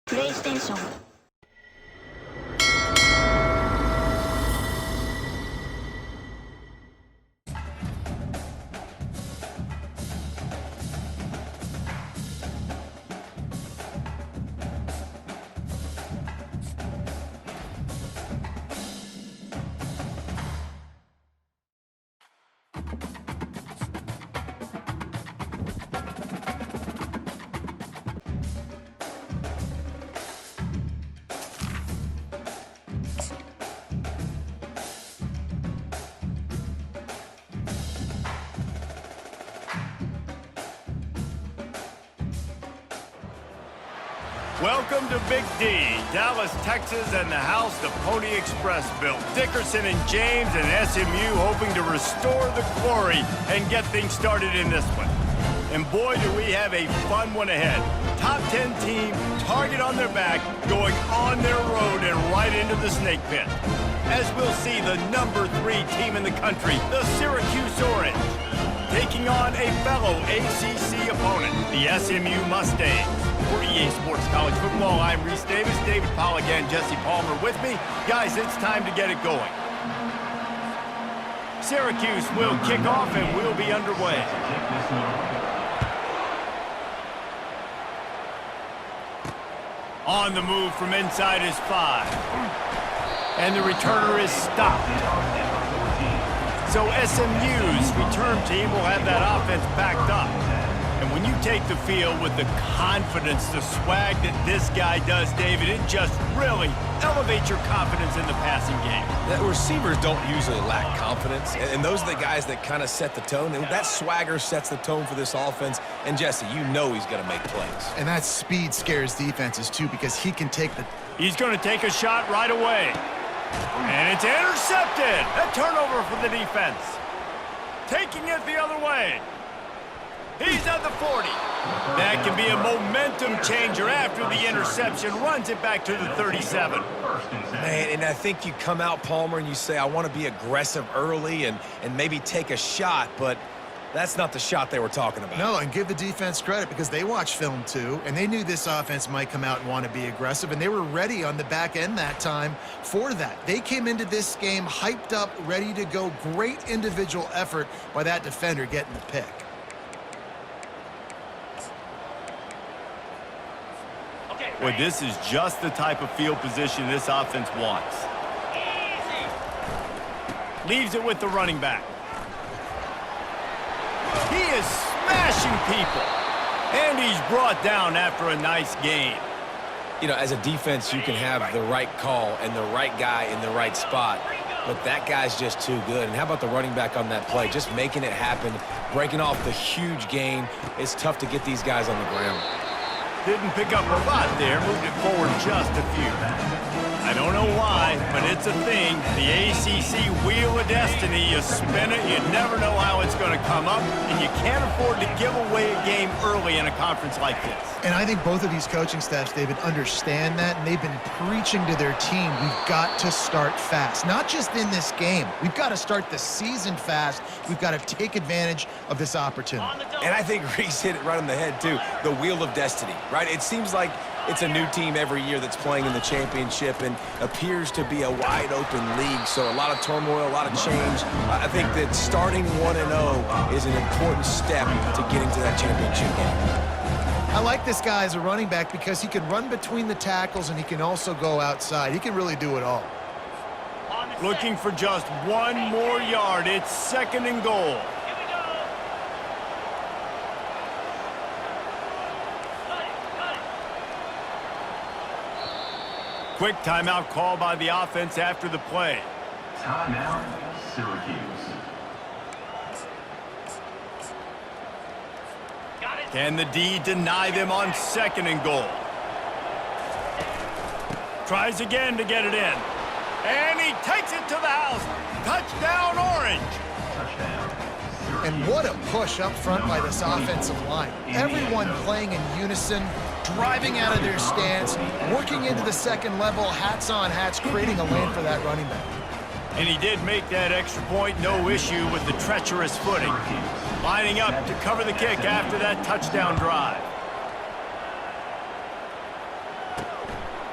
プレイステーション。Welcome to Big D, Dallas, Texas, and the house the Pony Express built. Dickerson and James and SMU hoping to restore the glory and get things started in this one. And boy, do we have a fun one ahead. Top 10 team, target on their back, going on their road and right into the snake pit. As we'll see, the number 3 team in the country, the Syracuse Orange, taking on a fellow ACC opponent, the SMU Mustangs. For EA Sports College Football, I'm Reese Davis, David Pollack, and Jesse Palmer with me. Guys, it's time to get it going. Syracuse will kick off and we'll be underway. On the move from inside is 5. And the returner is stopped. So SMU's return team will have that offense backed up. And when you take the field with the confidence, the swag that this guy does, David, it just really elevates your confidence in the passing game. The receivers don't usually lack confidence, and those are the guys that kind of set the tone. And that swagger sets the tone for this offense. And Jesse, you know he's going to make plays. And that speed scares defenses too, because he can take the... He's going to take a shot right away. And it's intercepted. A turnover for the defense. Taking it the other way. He's at the 40. That can be a momentum changer after the interception. Runs it back to the 37. Man, and I think you come out, Palmer, and you say, I want to be aggressive early and maybe take a shot, but that's not the shot they were talking about. No, and give the defense credit because they watched film too, and they knew this offense might come out and want to be aggressive, and they were ready on the back end that time for that. They came into this game hyped up, ready to go. Great individual effort by that defender getting the pick. Boy, this is just the type of field position this offense wants. Leaves it with the running back. He is smashing people. And he's brought down after a nice gain. You know, as a defense, you can have the right call and the right guy in the right spot, but that guy's just too good. And how about the running back on that play? Just making it happen, breaking off the huge gain. It's tough to get these guys on the ground. Didn't pick up a lot there, moved it forward just a few. I don't know why, but it's a thing. The ACC Wheel of Destiny, you spin it, you never know how it's going to come up, and you can't afford to give away a game early in a conference like this. And I think both of these coaching staffs, David, understand that, and they've been preaching to their team, we've got to start fast. Not just in this game. We've got to start the season fast. We've got to take advantage of this opportunity. And I think Reese hit it right on the head, too. The Wheel of Destiny, right? It seems like it's a new team every year that's playing in the championship and appears to be a wide-open league, so a lot of turmoil, a lot of change. I think that starting 1-0 is an important step to getting to that championship game. I like this guy as a running back because he can run between the tackles and he can also go outside. He can really do it all. Looking for just one more yard. It's 2nd and goal. Quick timeout call by the offense after the play. Timeout, Syracuse. Can the D deny them on 2nd and goal? Tries again to get it in. And he takes it to the house. Touchdown, Orange. Touchdown. And what a push up front by this offensive line. Everyone playing in unison, driving out of their stance, working into the second level, hats on hats, creating a lane for that running back. And he did make that extra point, no issue with the treacherous footing. Lining up to cover the kick after that touchdown drive.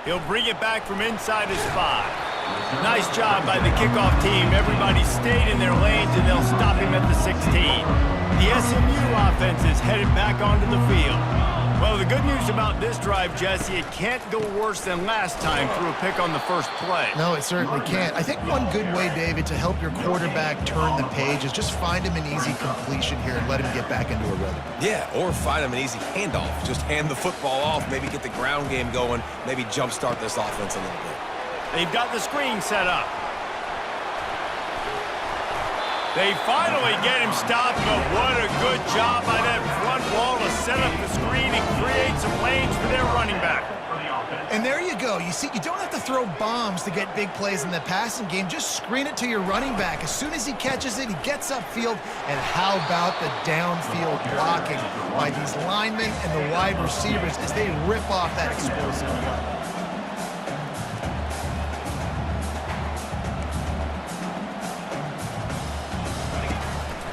He'll bring it back from inside his 5. Nice job by the kickoff team. Everybody stayed in their lanes, and they'll stop him at the 16. The SMU offense is headed back onto the field. Well, the good news about this drive, Jesse, it can't go worse than last time through a pick on the first play. No, it certainly can't. I think one good way, David, to help your quarterback turn the page is just find him an easy completion here and let him get back into a rhythm. Yeah, or find him an easy handoff. Just hand the football off, maybe get the ground game going, maybe jumpstart this offense a little bit. They've got the screen set up. They finally get him stopped, but what a good job by that front wall to set up the screen and create some lanes for their running back. And there you go. You see, you don't have to throw bombs to get big plays in the passing game. Just screen it to your running back. As soon as he catches it, he gets upfield. And how about the downfield blocking by these linemen and the wide receivers as they rip off that explosive play.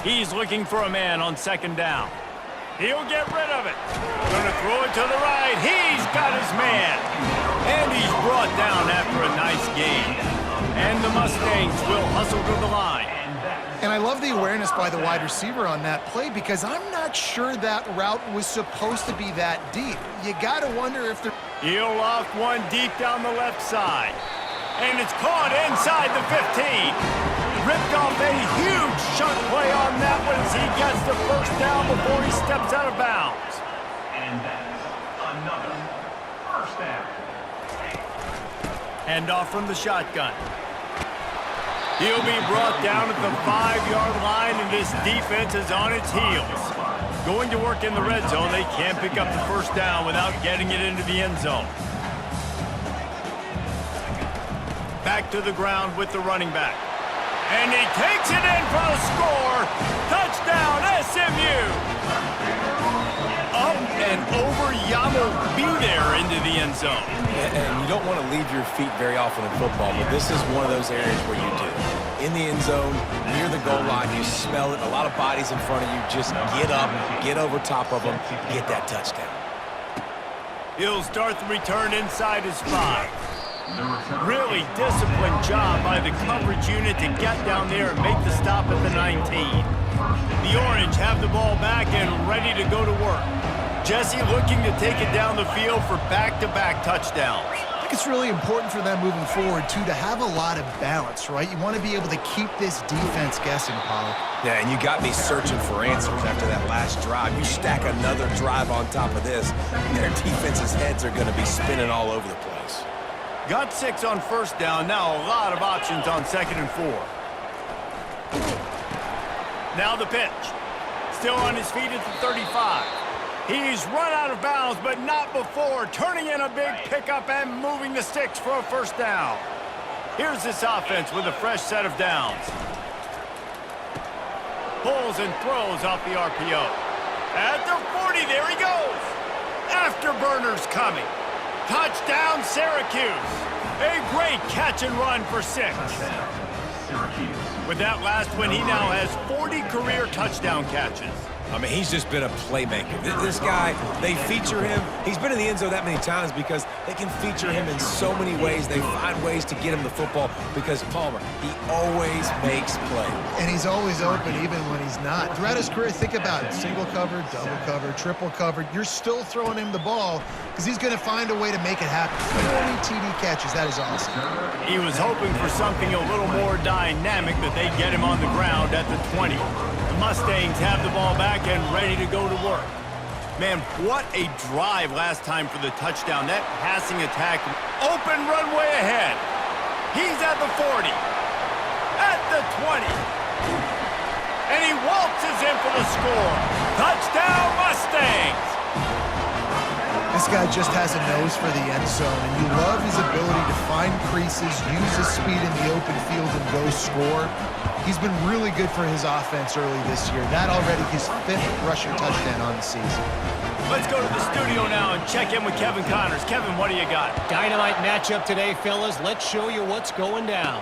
He's looking for a man on second down. He'll get rid of it. Gonna throw it to the right. He's got his man. And he's brought down after a nice gain. And the Mustangs will hustle to the line. And I love the awareness by the wide receiver on that play because I'm not sure that route was supposed to be that deep. You got to wonder if they're... He'll loft one deep down the left side. And it's caught inside the 15. Ripped off a huge chunk play on that one as he gets the first down before he steps out of bounds. And that's another first down. Handoff from the shotgun. He'll be brought down at the 5-yard line, and this defense is on its heels. Going to work in the red zone, they can't pick up the first down without getting it into the end zone. Back to the ground with the running back. And he takes it in for the score. Touchdown, SMU. Up and over, Yamo be there into the end zone. And you don't want to leave your feet very often in football, but this is one of those areas where you do. In the end zone, near the goal line, you smell it. A lot of bodies in front of you. Just get up, get over top of them, get that touchdown. He'll start the return inside his 5. Really disciplined job by the coverage unit to get down there and make the stop at the 19. The Orange have the ball back and ready to go to work. Jesse looking to take it down the field for back-to-back touchdowns. I think it's really important for them moving forward, too, to have a lot of balance, right? You want to be able to keep this defense guessing, Pollard. Yeah, and you got me searching for answers after that last drive. You stack another drive on top of this, their defense's heads are going to be spinning all over the place. Got 6 on first down. Now a lot of options on 2nd and 4. Now the pitch. Still on his feet at the 35. He's run out of bounds, but not before. Turning in a big pickup and moving the sticks for a first down. Here's this offense with a fresh set of downs. Pulls and throws off the RPO. At the 40, there he goes. Afterburners coming. Touchdown, Syracuse. A great catch and run for 6. Syracuse. With that last one, he now has 40 career touchdown catches. I mean, he's just been a playmaker. This guy, they feature him. He's been in the end zone that many times because they can feature him in so many ways. They find ways to get him the football because Palmer, he always makes plays. And he's always open even when he's not. Throughout his career, think about it. Single covered, double covered, triple covered. You're still throwing him the ball because he's going to find a way to make it happen. 40 TD catches. That is awesome. He was hoping for something a little more dynamic, but they get him on the ground at the 20. The Mustangs have the ball back and ready to go to work. Man, what a drive last time for the touchdown. That passing attack, open runway ahead. He's at the 40, at the 20, and he waltzes in for the score. Touchdown, Mustangs! This guy just has a nose for the end zone, and you love his ability to find creases, use his speed in the open field, and go score. He's been really good for his offense early this year. That already his 5th rushing touchdown on the season. Let's go to the studio now and check in with Kevin Connors. Kevin, what do you got? Dynamite matchup today, fellas. Let's show you what's going down.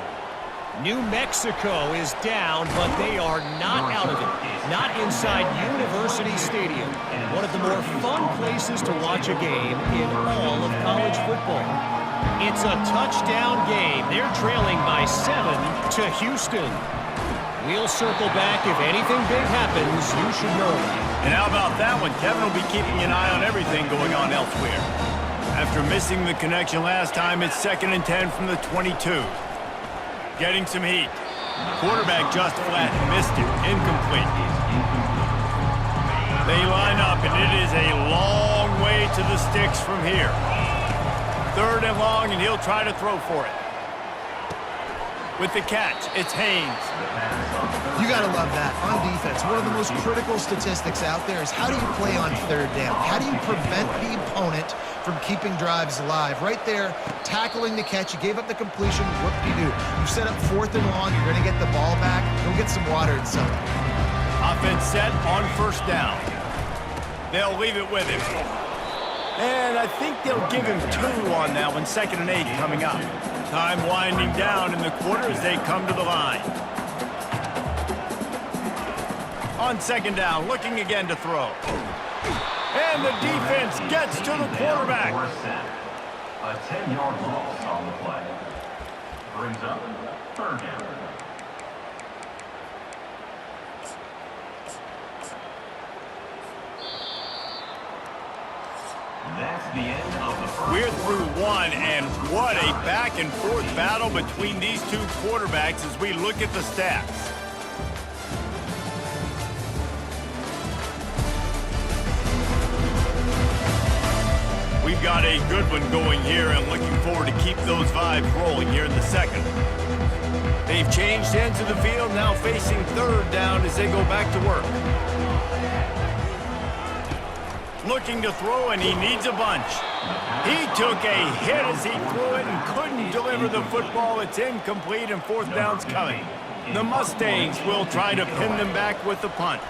New Mexico is down, but they are not out of it. Not inside University Stadium, one of the more fun places to watch a game in all of college football. It's a touchdown game. They're trailing by 7 to Houston. We'll circle back. If anything big happens, you should know that. And how about that one? Kevin will be keeping an eye on everything going on elsewhere. After missing the connection last time, it's 2nd and 10 from the 22. Getting some heat. Quarterback just flat missed it. Incomplete. They line up, and it is a long way to the sticks from here. 3rd and long, and he'll try to throw for it. With the catch, it's Haynes. You got to love that on defense. One of the most critical statistics out there is how do you play on 3rd down? How do you prevent the opponent from keeping drives alive? Right there, tackling the catch. You gave up the completion. What do? You set up 4th and long. You're going to get the ball back. Go get some water and some. Offense set on 1st down. They'll leave it with him. And I think they'll give him 2 on that one. 2nd and 8 coming up. Time winding down in the quarter as they come to the line. On 2nd down, looking again to throw. And the defense gets to the quarterback. A 10-yard loss on the play. Brings up 3rd down. That's the end of the first. We're through 1, and what a back-and-forth battle between these 2 quarterbacks as we look at the stats. We've got a good one going here, and looking forward to keep those vibes rolling here in the 2nd. They've changed ends of the field, now facing 3rd down as they go back to work. Looking to throw, and he needs a bunch. He took a hit as he threw it and couldn't deliver the football. It's incomplete, and 4th down's coming. The Mustangs will try to pin them back with the punt.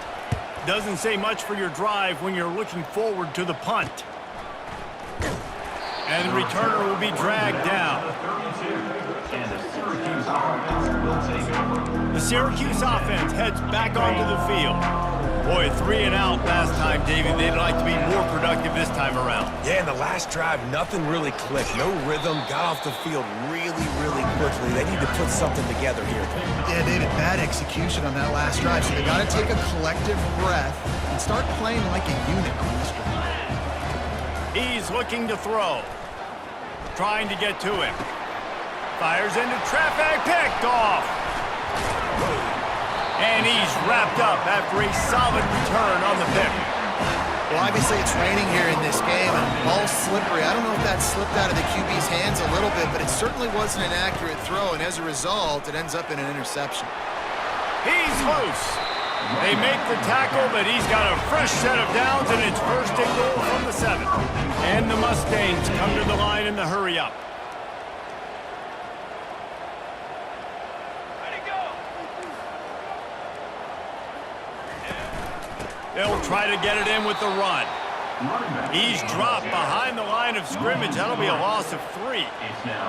Doesn't say much for your drive when you're looking forward to the punt. And the returner will be dragged down. The Syracuse offense heads back onto the field. Boy, 3 and out last time, Davey. They'd like to be more productive this time around. Yeah, in the last drive, nothing really clicked. No rhythm, got off the field really quickly. They need to put something together here. Yeah, David, bad execution on that last drive. So they got to take a collective breath and start playing like a unit on this drive. He's looking to throw. Trying to get to him. Fires into traffic, picked off. And he's wrapped up after a solid return on the pick. Well, obviously it's raining here in this game, and ball's slippery. I don't know if that slipped out of the QB's hands a little bit, but it certainly wasn't an accurate throw, and as a result, it ends up in an interception. He's loose. They make the tackle, but he's got a fresh set of downs, and it's 1st and goal from the 7. And the Mustangs come to the line in the hurry-up. They'll try to get it in with the run. He's dropped behind the line of scrimmage. That'll be a loss of 3.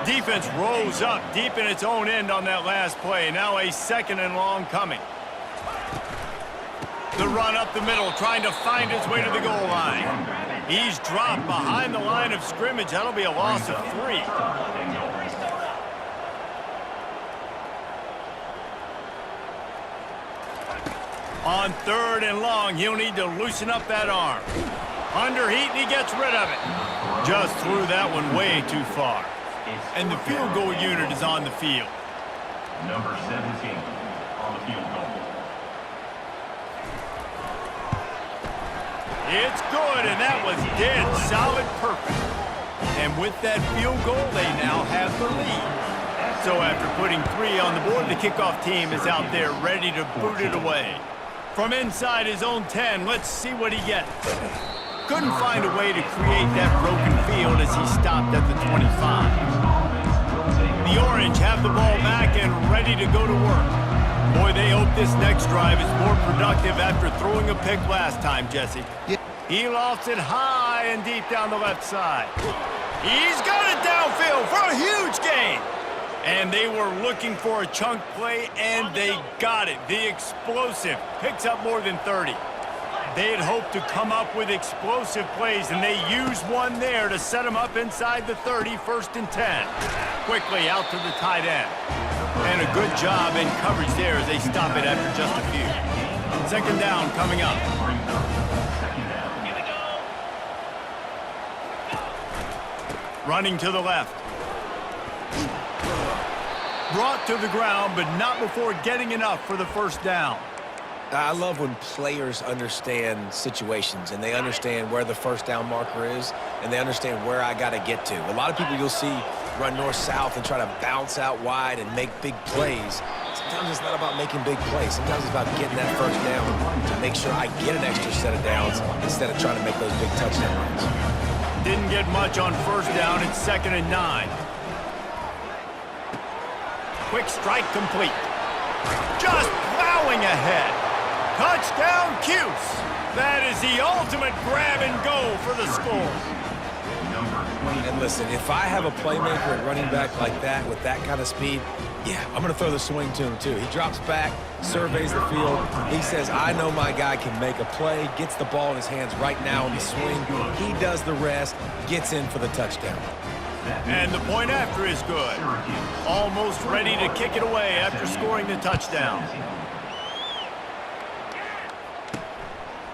Defense rose up deep in its own end on that last play. Now a 2nd and long coming. The run up the middle, trying to find his way to the goal line. He's dropped behind the line of scrimmage. That'll be a loss of 3. On 3rd and long, he'll need to loosen up that arm. Under heat, and he gets rid of it. Just threw that one way too far. And the field goal unit is on the field. Number 17 on the field goal. It's good, and that was dead solid perfect. And with that field goal, they now have the lead. So after putting 3 on the board, the kickoff team is out there ready to boot it away. From inside his own 10, let's see what he gets. Couldn't find a way to create that broken field as he stopped at the 25. The Orange have the ball back and ready to go to work. Boy, they hope this next drive is more productive after throwing a pick last time, Jesse. He lofts it high and deep down the left side. He's got it downfield for a huge gain. And they were looking for a chunk play, and they got it. The explosive picks up more than 30. They had hoped to come up with explosive plays, and they used one there to set them up inside the 30, 1st and 10. Quickly out to the tight end. And a good job in coverage there as they stop it after just a few. 2nd down coming up. Running to the left. Brought to the ground, but not before getting enough for the 1st down. I love when players understand situations and they understand where the 1st down marker is and they understand where I got to get to. A lot of people you'll see run north-south and try to bounce out wide and make big plays. Sometimes it's not about making big plays. Sometimes it's about getting that 1st down to make sure I get an extra set of downs instead of trying to make those big touchdown runs. Didn't get much on 1st down. It's 2nd and 9. Quick strike complete. Just plowing ahead. Touchdown, Cuse. That is the ultimate grab and go for the score. And listen, if I have a playmaker at running back like that with that kind of speed, yeah, I'm going to throw the swing to him too. He drops back, surveys the field. He says, I know my guy can make a play, gets the ball in his hands right now in the swing. He does the rest, gets in for the touchdown. And the point after is good. Almost ready to kick it away after scoring the touchdown.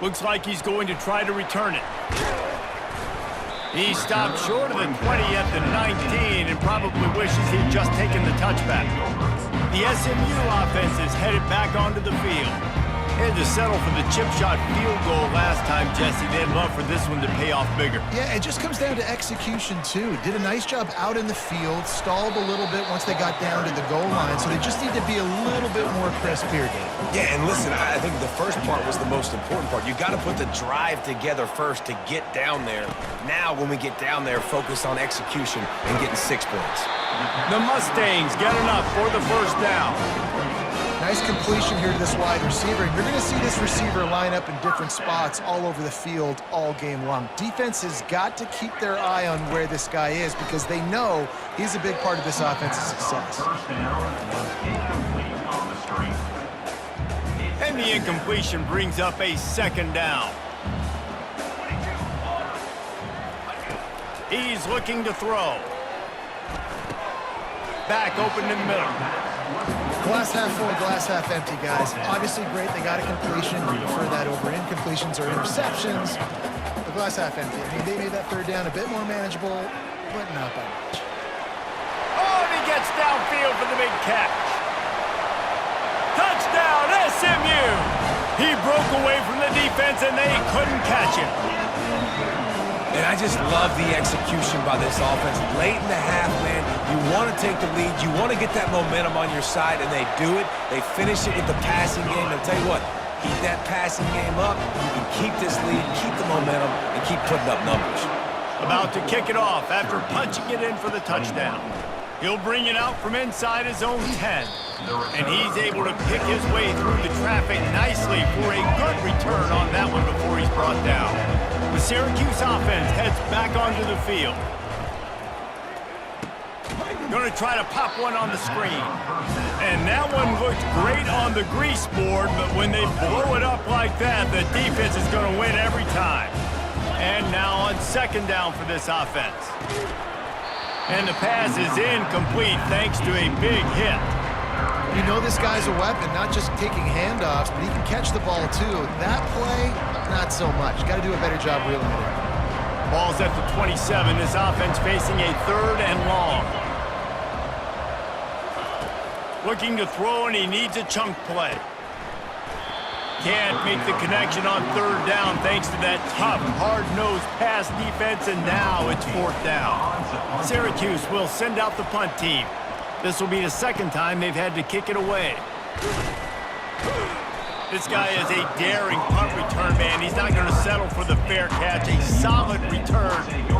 Looks like he's going to try to return it. He stopped short of the 20 at the 19 and probably wishes he'd just taken the touchback. The SMU offense is headed back onto the field. They had to settle for the chip shot field goal last time, Jesse. They'd love for this one to pay off bigger. Yeah, it just comes down to execution, too. Did a nice job out in the field, stalled a little bit once they got down to the goal line, so they just need to be a little bit more crisp here, Dave. Yeah, and listen, I think the first part was the most important part. You got to put the drive together first to get down there. Now, when we get down there, focus on execution and getting 6 points. The Mustangs get enough for the 1st down. Nice completion here to this wide receiver. You're going to see this receiver line up in different spots all over the field all game long. Defense has got to keep their eye on where this guy is because they know he's a big part of this offense's success. And the incompletion brings up a 2nd down. He's looking to throw. Back open in the middle. Glass half full, glass half empty, guys. Obviously great, they got a completion. We prefer that over incompletions or interceptions. The glass half empty. I mean, they made that 3rd down a bit more manageable, but not by much. Oh, and he gets downfield for the big catch. Touchdown, SMU! He broke away from the defense, and they couldn't catch him. And I just love the execution by this offense. Late in the half, man, you want to take the lead. You want to get that momentum on your side, and they do it. They finish it with the passing game. I'll tell you what, keep that passing game up. You can keep this lead, keep the momentum, and keep putting up numbers. About to kick it off after punching it in for the touchdown. He'll bring it out from inside his own 10. And he's able to pick his way through the traffic nicely for a good return on that one before he's brought down. The Syracuse offense heads back onto the field. Going to try to pop one on the screen. And that one looked great on the grease board, but when they blow it up like that, the defense is going to win every time. And now on 2nd down for this offense. And the pass is incomplete thanks to a big hit. You know this guy's a weapon, not just taking handoffs, but he can catch the ball too. That play, not so much. Got to do a better job reeling it in. Ball's at the 27. This offense facing a 3rd and long. Looking to throw, and he needs a chunk play. Can't make the connection on 3rd down thanks to that tough, hard-nosed pass defense, and now it's 4th down. Syracuse will send out the punt team. This will be the 2nd time they've had to kick it away. This guy is a daring punt return man. He's not going to settle for the fair catch. A solid return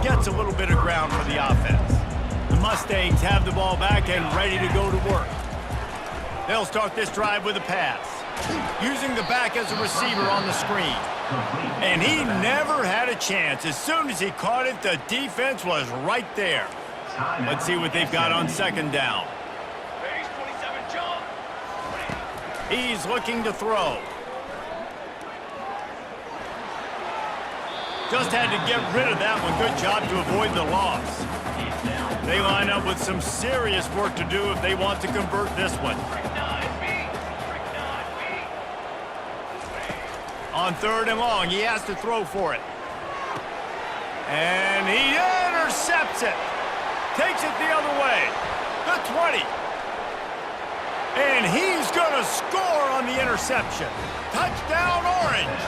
gets a little bit of ground for the offense. The Mustangs have the ball back and ready to go to work. They'll start this drive with a pass, using the back as a receiver on the screen. And he never had a chance. As soon as he caught it, the defense was right there. Let's see what they've got on 2nd down. He's looking to throw. Just had to get rid of that one. Good job to avoid the loss. They line up with some serious work to do if they want to convert this one. On 3rd and long, he has to throw for it. And he intercepts it. Takes it the other way. The 20. And he's going to score on the interception. Touchdown, Orange.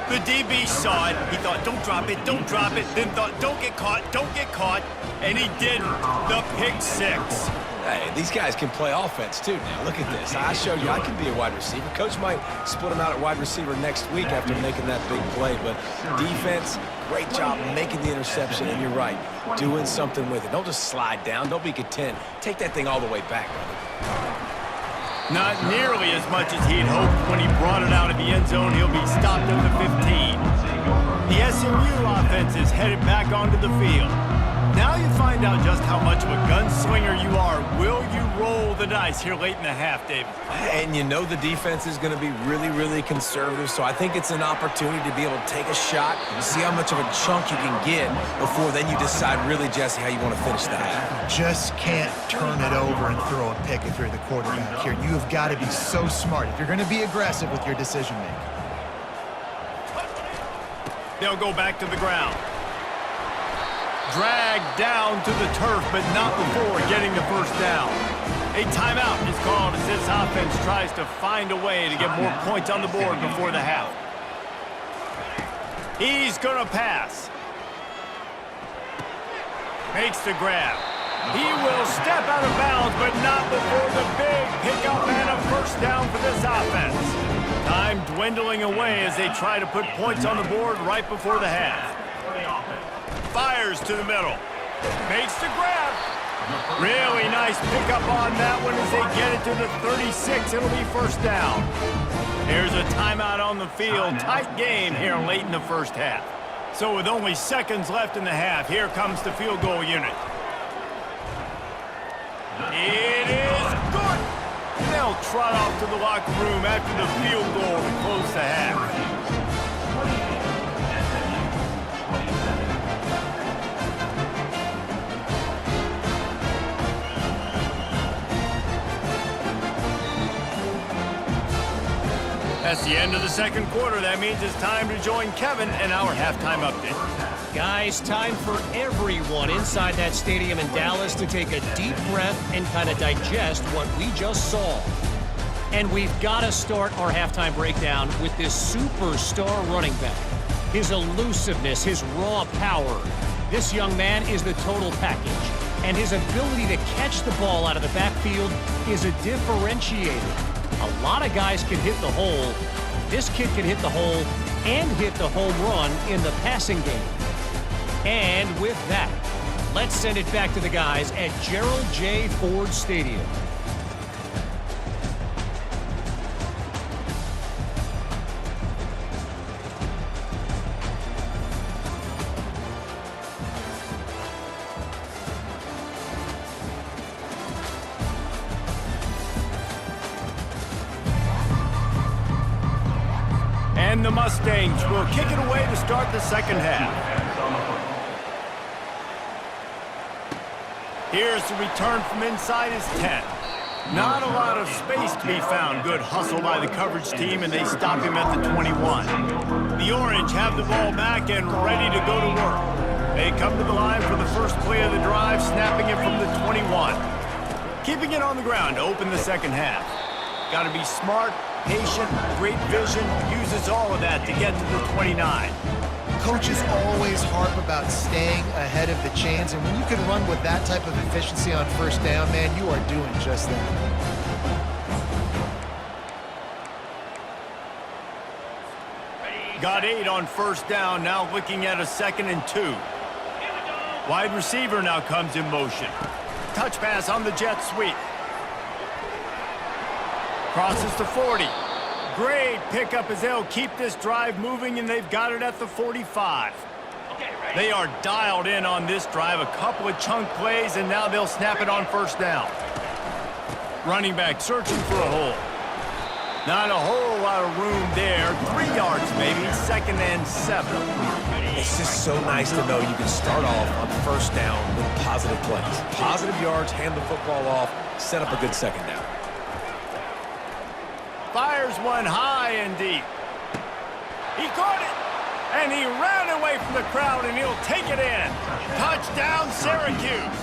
The DB saw it. He thought, don't drop it, don't drop it. Then thought, don't get caught, don't get caught. And he didn't. The pick 6. Hey, these guys can play offense, too, now. Look at this. I showed you I can be a wide receiver. Coach might split him out at wide receiver next week after making that big play. But defense, great job making the interception. And you're right, doing something with it. Don't just slide down. Don't be content. Take that thing all the way back, brother. Not nearly as much as he'd hoped when he brought it out of the end zone. He'll be stopped at the 15. The SMU offense is headed back onto the field. Now you find out just how much of a gunslinger you are. Will you roll the dice here late in the half, David? And you know the defense is going to be really, really conservative, so I think it's an opportunity to be able to take a shot and see how much of a chunk you can get before then you decide really, Jesse, how you want to finish the half. Just can't turn it over and throw a pick if you're the quarterback here. You have got to be so smart if you're going to be aggressive with your decision-making. They'll go back to the ground. Dragged down to the turf, but not before getting the first down. A timeout is called as this offense tries to find a way to get more points on the board before the half. He's going to pass. Makes the grab. He will step out of bounds, but not before the big pickup and a first down for this offense. Time dwindling away as they try to put points on the board right before the half. Fires to the middle. Makes the grab. Really nice pickup on that one as they get it to the 36. It'll be first down. Here's a timeout on the field. Tight game here late in the first half. So with only seconds left in the half, here comes the field goal unit. It is good. They'll trot off to the locker room after the field goal to close the half. That's the end of the second quarter. That means it's time to join Kevin in our halftime update. Guys, time for everyone inside that stadium in Dallas to take a deep breath and kind of digest what we just saw. And we've got to start our halftime breakdown with this superstar running back. His elusiveness, his raw power. This young man is the total package. And his ability to catch the ball out of the backfield is a differentiator. A lot of guys can hit the hole. This kid can hit the hole and hit the home run in the passing game. And with that, let's send it back to the guys at Gerald J. Ford Stadium. And the Mustangs will kick it away to start the second half. Here's the return from inside his 10. Not a lot of space to be found. Good hustle by the coverage team, and they stop him at the 21. The Orange have the ball back and ready to go to work. They come to the line for the first play of the drive, snapping it from the 21. Keeping it on the ground to open the second half. Got to be smart, patient, great vision, uses all of that to get to the 29. Coaches always harp about staying ahead of the chains, and when you can run with that type of efficiency on first down, man, you are doing just that. Got 8 on first down, now looking at a 2nd and 2. Wide receiver now comes in motion. Touch pass on the jet sweep. Crosses to 40. Great pickup as they'll keep this drive moving, and they've got it at the 45. They are dialed in on this drive. A couple of chunk plays, and now they'll snap it on first down. Running back searching for a hole. Not a whole lot of room there. 3 yards maybe, 2nd and 7. It's just so nice to know you can start off on first down with positive plays. Positive yards, hand the football off, set up a good second down. Fires one high and deep. He caught it, and he ran away from the crowd, and he'll take it in. Touchdown, Syracuse.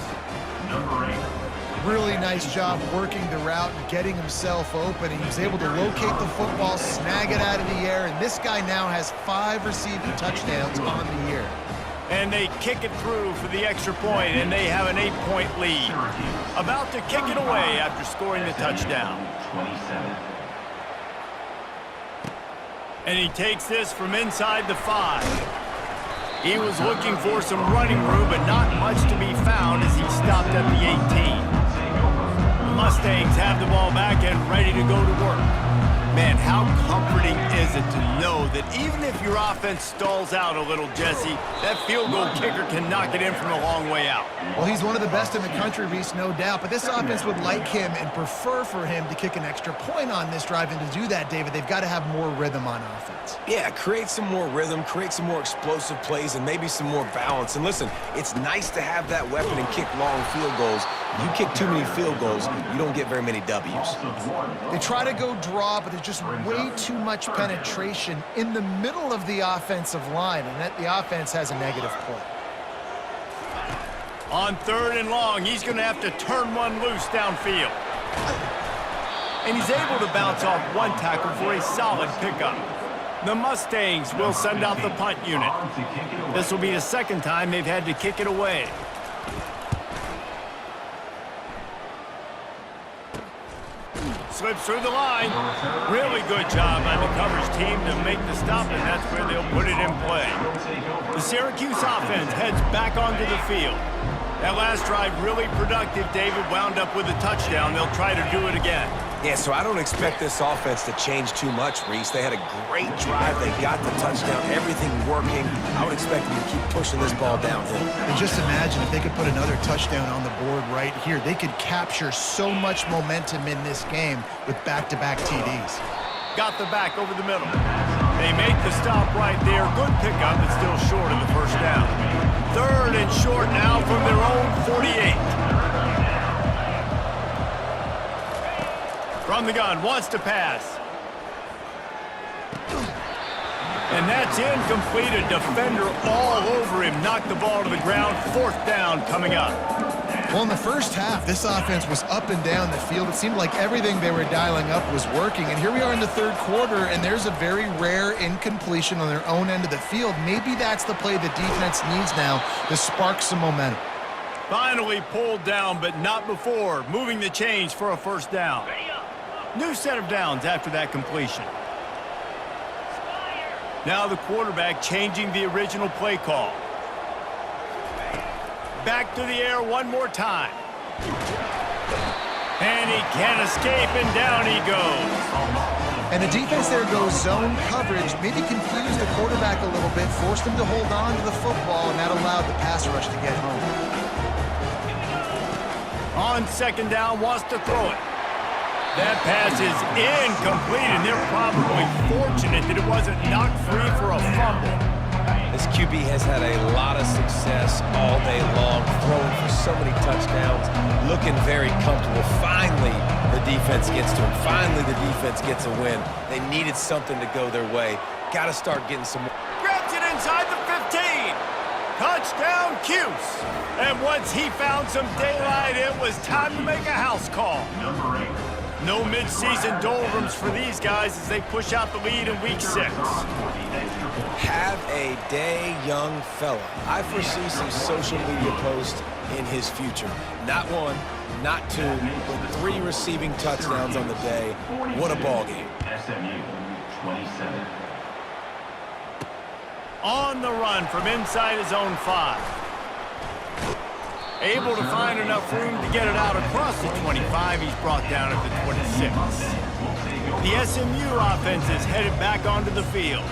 Number 8. Really nice job working the route and getting himself open. He was able to locate the football, snag it out of the air, and this guy now has 5 receiving touchdowns on the year. And they kick it through for the extra point, and they have an 8-point lead. About to kick it away after scoring the touchdown. 27. And he takes this from inside the 5. He was looking for some running room, but not much to be found as he stopped at the 18. The Mustangs have the ball back and ready to go to work. Man, how comforting is it to know that even if your offense stalls out a little, Jesse, that field goal kicker can knock it in from a long way out. Well, he's one of the best in the country, Reese, no doubt. But this offense would like him and prefer for him to kick an extra point on this drive. And to do that, David, they've got to have more rhythm on offense. Yeah, create some more rhythm, create some more explosive plays, and maybe some more balance. And listen, it's nice to have that weapon and kick long field goals. You kick too many field goals, you don't get very many W's. They try to go draw, but there's just way too much penetration in the middle of the offensive line, and that the offense has a negative play. On 3rd and long, he's going to have to turn one loose downfield. And he's able to bounce off one tackle for a solid pickup. The Mustangs will send out the punt unit. This will be the 2nd time they've had to kick it away. Slips through the line. Really good job by the coverage team to make the stop, and that's where they'll put it in play. The Syracuse offense heads back onto the field. That last drive really productive. David wound up with a touchdown. They'll try to do it again. Yeah, so I don't expect this offense to change too much, Reese. They had a great drive. They got the touchdown, everything working. I would expect them to keep pushing this ball downhill. And just imagine if they could put another touchdown on the board right here. They could capture so much momentum in this game with back-to-back TDs. Got the back over the middle. They make the stop right there. Good pickup, but still short of the first down. 3rd and short now from their own 48. From the gun, wants to pass. And that's incomplete. A defender all over him. Knocked the ball to the ground. 4th down coming up. Well, in the first half, this offense was up and down the field. It seemed like everything they were dialing up was working. And here we are in the 3rd quarter, and there's a very rare incompletion on their own end of the field. Maybe that's the play the defense needs now to spark some momentum. Finally pulled down, but not before. Moving the chains for a 1st down. New set of downs after that completion. Now the quarterback changing the original play call. Back to the air one more time. And he can't escape, and down he goes. And the defense there goes zone coverage, maybe confused the quarterback a little bit, forced him to hold on to the football, and that allowed the pass rush to get home. On 2nd down, wants to throw it. That pass is incomplete, and they're probably fortunate that it wasn't knocked free for a fumble. This QB has had a lot of success all day long, throwing for so many touchdowns, looking very comfortable. Finally, the defense gets to him. Finally, the defense gets a win. They needed something to go their way. Got to start getting some more. Grabs it inside the 15. Touchdown, Cuse. And once he found some daylight, it was time to make a house call. Number 8. No mid-season doldrums for these guys as they push out the lead in week 6. Have a day, young fella. I foresee some social media posts in his future. Not 1, not 2, but 3 receiving touchdowns on the day. What a ball game. SMU 27. On the run from inside his own 5. Able to find enough room to get it out across the 25. He's brought down at the 26. The SMU offense is headed back onto the field.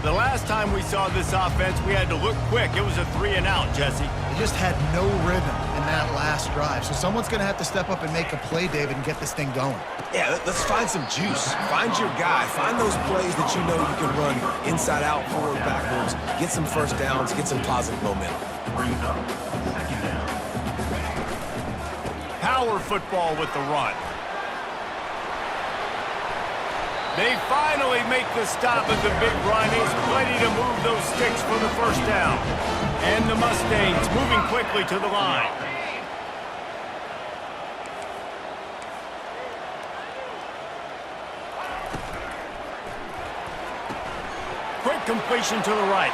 The last time we saw this offense, we had to look quick. It was a 3-and-out, Jesse. They just had no rhythm, and that last drive. So someone's going to have to step up and make a play, David, and get this thing going. Yeah, let's find some juice. Find your guy. Find those plays that you know you can run inside out, forward, backwards. Get some first downs. Get some positive momentum. Brings up second down. Power football with the run. They finally make the stop at the big run. He's plenty to move those sticks for the first down. And the Mustangs moving quickly to the line. Quick completion to the right.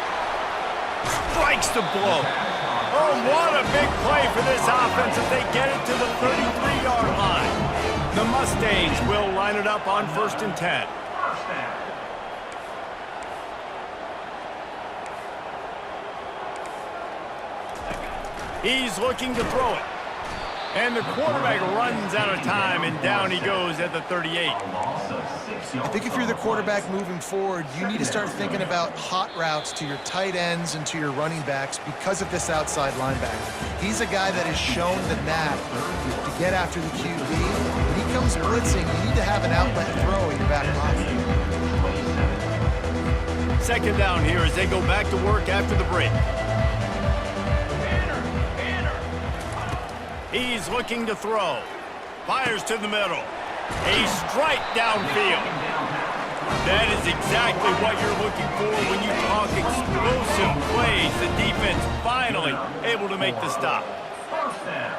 Strikes the blow. Oh, what a big play for this offense as they get it to the 33-yard line. The Mustangs will line it up on 1st and 10. First down. He's looking to throw it. And the quarterback runs out of time, and down he goes at the 38. Loss of 6 yards. I think if you're the quarterback moving forward, you need to start thinking about hot routes to your tight ends and to your running backs because of this outside linebacker. He's a guy that has shown the knack to get after the QB. When he comes blitzing, you need to have an outlet throw in your back pocket. 2nd down here as they go back to work after the break. He's looking to throw. Fires to the middle. A strike downfield. That is exactly what you're looking for when you talk explosive plays. The defense finally able to make the stop. First down.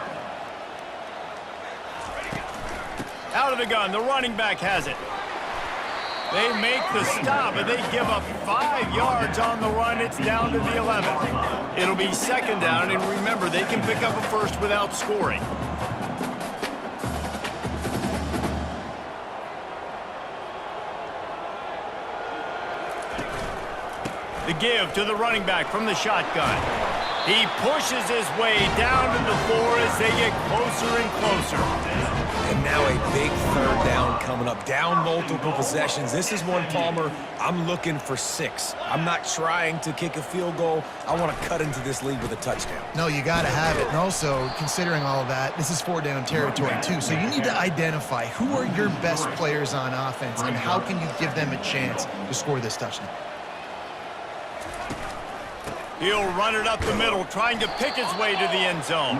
Out of the gun, the running back has it. They make the stop, and they give up 5 yards on the run. It's down to the 11. It'll be 2nd down, and remember, they can pick up a first without scoring. The give to the running back from the shotgun. He pushes his way down to the floor as they get closer and closer. And now a big 3rd down coming up. Down multiple possessions. This is one, Palmer, I'm looking for 6. I'm not trying to kick a field goal. I want to cut into this lead with a touchdown. No, you got to have it. And also, considering all of that, this is 4-down territory, too. So you need to identify who are your best players on offense and how can you give them a chance to score this touchdown. He'll run it up the middle, trying to pick his way to the end zone.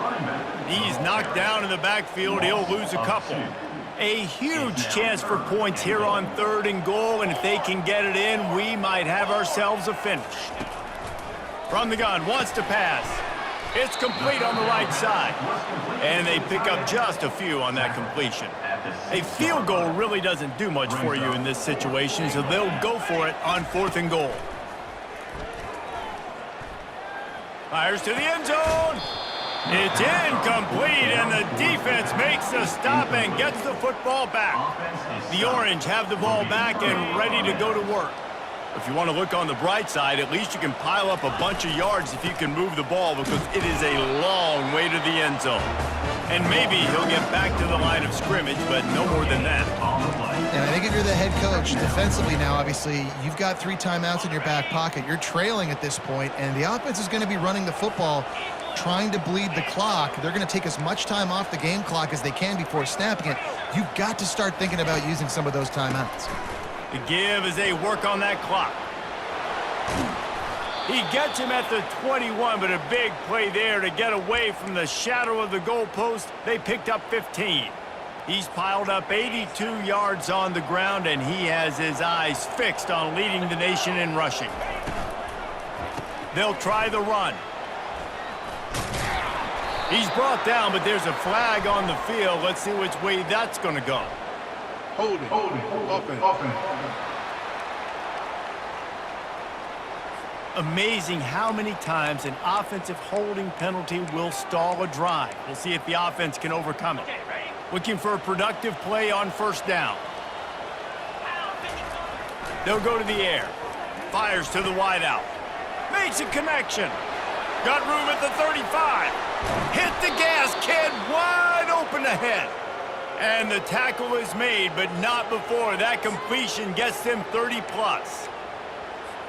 He's knocked down in the backfield. He'll lose a couple. A huge chance for points here on 3rd and goal, and if they can get it in, we might have ourselves a finish. From the gun, wants to pass. It's complete on the right side. And they pick up just a few on that completion. A field goal really doesn't do much for you in this situation, so they'll go for it on 4th and goal. Fires to the end zone. It's incomplete, and the defense makes the stop and gets the football back. The Orange have the ball back and ready to go to work. If you want to look on the bright side, at least you can pile up a bunch of yards if you can move the ball because it is a long way to the end zone. And maybe he'll get back to the line of scrimmage, but no more than that. And I think if you're the head coach, defensively now, obviously, you've got 3 timeouts in your back pocket. You're trailing at this point, and the offense is going to be running the football, trying to bleed the clock. They're going to take as much time off the game clock as they can before snapping it. You've got to start thinking about using some of those timeouts. The give as they work on that clock. He gets him at the 21, but a big play there to get away from the shadow of the goalpost. They picked up 15. He's piled up 82 yards on the ground, and he has his eyes fixed on leading the nation in rushing. They'll try the run. He's brought down, but there's a flag on the field. Let's see which way that's going to go. Holding. Offense. Amazing how many times an offensive holding penalty will stall a drive. We'll see if the offense can overcome it. Looking for a productive play on 1st down. They'll go to the air. Fires to the wideout. Makes a connection. Got room at the 35. Hit the gas, kid. Wide open ahead. And the tackle is made, but not before that completion gets them 30+.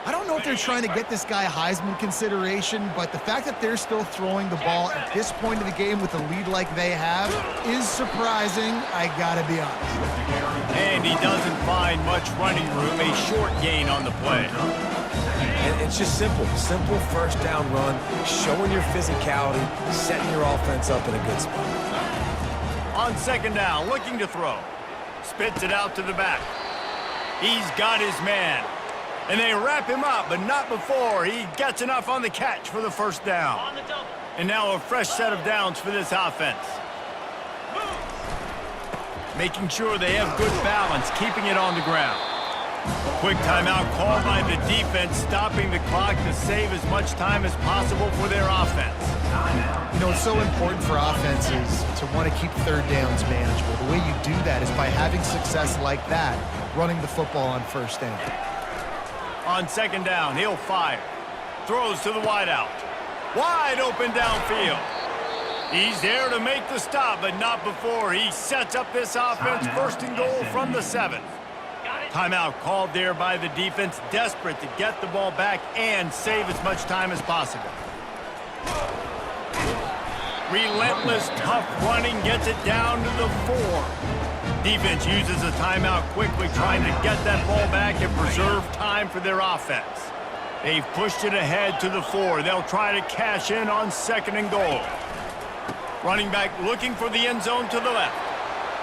I don't know if they're trying to get this guy Heisman consideration, but the fact that they're still throwing the ball at this point of the game with a lead like they have is surprising, I gotta be honest. And he doesn't find much running room, a short gain on the play. And it's just simple first down run, showing your physicality, setting your offense up in a good spot. On second down, looking to throw. Spits it out to the back. He's got his man. And they wrap him up, but not before he gets enough on the catch for the first down. And now a fresh set of downs for this offense. Making sure they have good balance, keeping it on the ground. Quick timeout called by the defense, stopping the clock to save as much time as possible for their offense. You know, it's so important for offenses to want to keep third downs manageable. The way you do that is by having success like that, running the football on first down. On second down, he'll fire. Throws to the wideout. Wide open downfield. He's there to make the stop, but not before he sets up this offense first and goal from the 7. Timeout called there by the defense, desperate to get the ball back and save as much time as possible. Relentless, tough running gets it down to the 4. Defense uses a timeout quickly, trying to get that ball back and preserve time for their offense. They've pushed it ahead to the 4. They'll try to cash in on second and goal. Running back looking for the end zone to the left.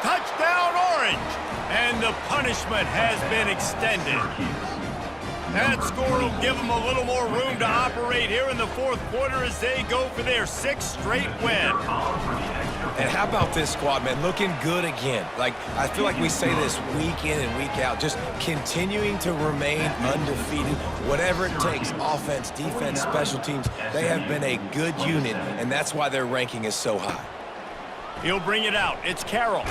Touchdown, Orange! And the punishment has been extended. That score will give them a little more room to operate here in the fourth quarter as they go for their 6th straight win. And how about this squad, man? Looking good again. Like, I feel like we say this week in and week out, just continuing to remain undefeated. Whatever it takes, offense, defense, special teams, they have been a good unit, and that's why their ranking is so high. He'll bring it out. It's Carroll.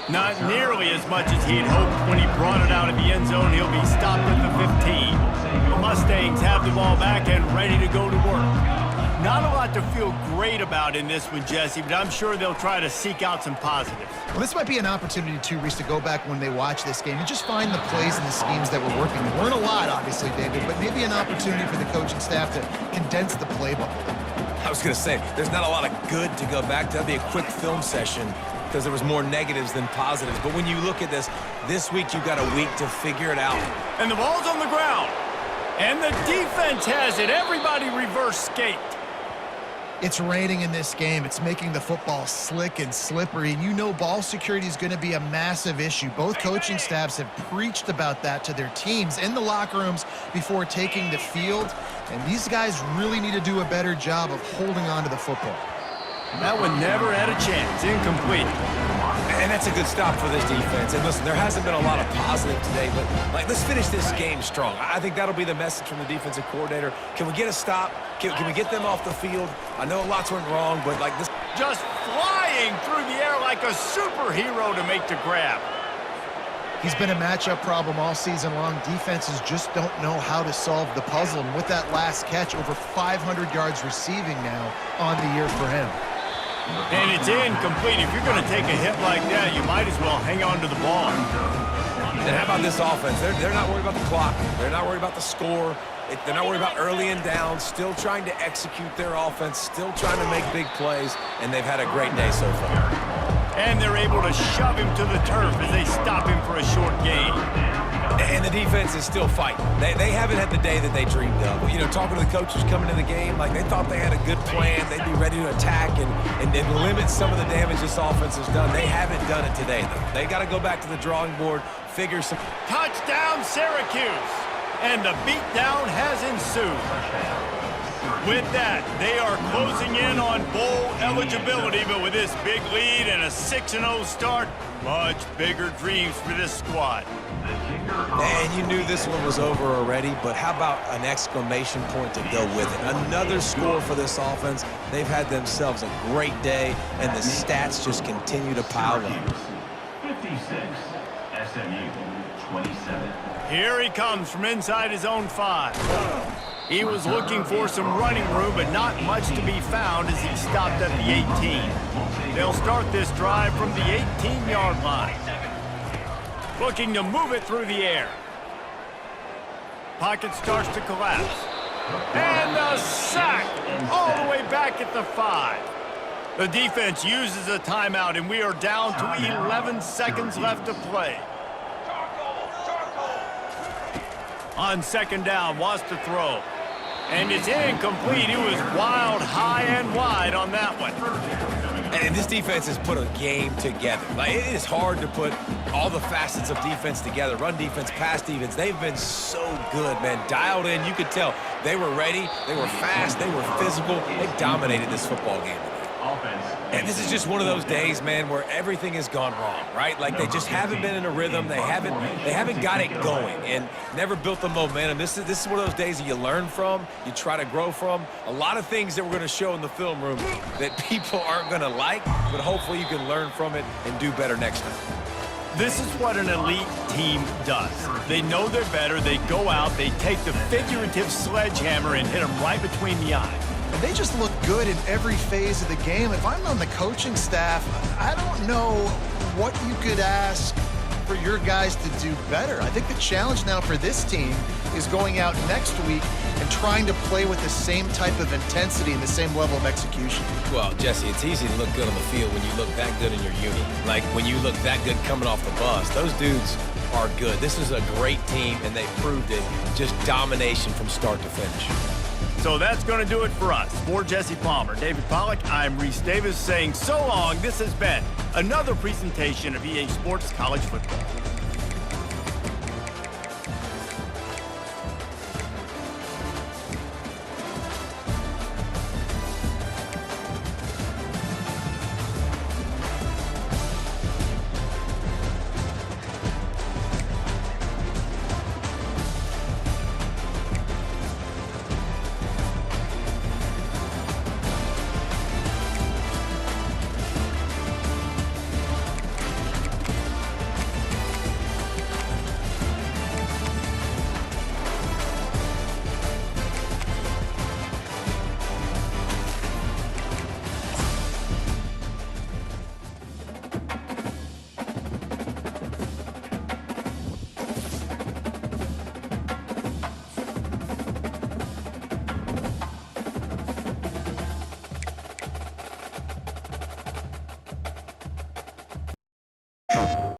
Not nearly as much as he'd hoped when he brought it out of the end zone. He'll be stopped at the 15. The Mustangs have the ball back and ready to go to work. Not a lot to feel great about in this one, Jesse, but I'm sure they'll try to seek out some positives. Well, this might be an opportunity, too, Reese, to go back when they watch this game and just find the plays and the schemes that were working. There weren't a lot, obviously, David, but maybe an opportunity for the coaching staff to condense the playbook a little bit. I was going to say, there's not a lot of good to go back to. That'd be a quick film session because there was more negatives than positives. But when you look at this week you've got a week to figure it out. And the ball's on the ground. And the defense has it. Everybody reverse skate. It's raining in this game. It's making the football slick and slippery, and you know ball security is going to be a massive issue. Both coaching staffs have preached about that to their teams in the locker rooms before taking the field, and these guys really need to do a better job of holding on to the football. That one never had a chance. Incomplete. And that's a good stop for this defense. And listen, there hasn't been a lot of positive today, but let's finish this game strong. I think that'll be the message from the defensive coordinator. Can we get a stop? Can we get them off the field? I know lots went wrong, but this just flying through the air like a superhero to make the grab. He's been a matchup problem all season long. Defenses just don't know how to solve the puzzle. And with that last catch, over 500 yards receiving now on the year for him. And it's incomplete. If you're going to take a hit like that, you might as well hang on to the ball. And how about this offense? They're not worried about the clock. They're not worried about the score. They're not worried about early and down. Still trying to execute their offense. Still trying to make big plays. And they've had a great day so far. And they're able to shove him to the turf as they stop him for a short gain. And the defense is still fighting. They haven't had the day that they dreamed of. You know, talking to the coaches coming in the game, they thought they had a good plan. They'd be ready to attack and limit some of the damage this offense has done. They haven't done it today, though. They got to go back to the drawing board, figure some... Touchdown, Syracuse! And the beatdown has ensued. With that, they are closing in on bowl eligibility, but with this big lead and a 6-0 start, much bigger dreams for this squad. And you knew this one was over already, but how about an exclamation point to go with it? Another score for this offense. They've had themselves a great day, and the stats just continue to pile up. 56, SMU 27. Here he comes from inside his own 5. He was looking for some running room, but not much to be found as he stopped at the 18. They'll start this drive from the 18-yard line. Looking to move it through the air. Pocket starts to collapse. And a sack all the way back at the 5. The defense uses a timeout, and we are down to 11 seconds left to play. On second down, wants to throw. And it's incomplete. It was wild, high and wide on that one. And this defense has put a game together. Like, it is hard to put all the facets of defense together. Run defense, pass defense. They've been so good, man. Dialed in. You could tell they were ready. They were fast. They were physical. They dominated this football game. And this is just one of those days, man, where everything has gone wrong, right? Like, they just haven't been in a rhythm. They haven't got it going and never built the momentum. This is one of those days that you learn from, you try to grow from. A lot of things that we're going to show in the film room that people aren't going to like, but hopefully you can learn from it and do better next time. This is what an elite team does. They know they're better. They go out, they take the figurative sledgehammer and hit them right between the eyes. And they just look good in every phase of the game. If I'm on the coaching staff, I don't know what you could ask for your guys to do better. I think the challenge now for this team is going out next week and trying to play with the same type of intensity and the same level of execution. Well, Jesse, it's easy to look good on the field when you look that good in your uni. Like, when you look that good coming off the bus, those dudes are good. This is a great team, and they proved it. Just domination from start to finish. So that's going to do it for us. For Jesse Palmer, David Pollack, I'm Reese Davis saying so long. This has been another presentation of EA Sports College Football.